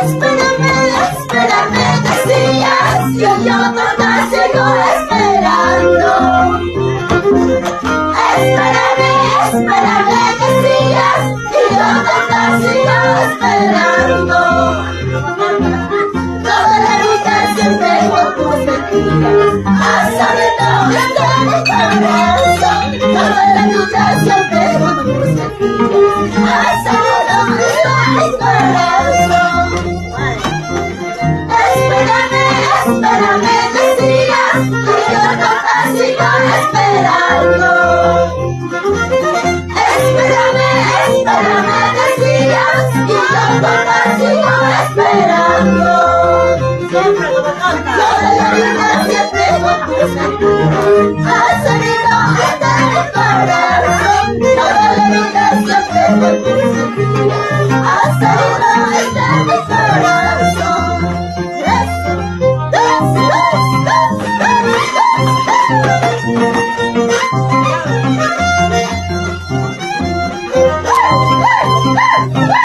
Espérame, espérame, decías que yo te sigo esperando. Espérame, espérame, decías que yo te sigo esperando. Toda la vida siempre con tus mentiras has sabido que mi corazón. Toda la vida siempre con tus mentiras has sabido que mi corazón. Espérame, espérame, decías que yo no te sigo esperando. Espérame, espérame, decías que yo no te sigo esperando. Toda la vida siempre con tus mentiras has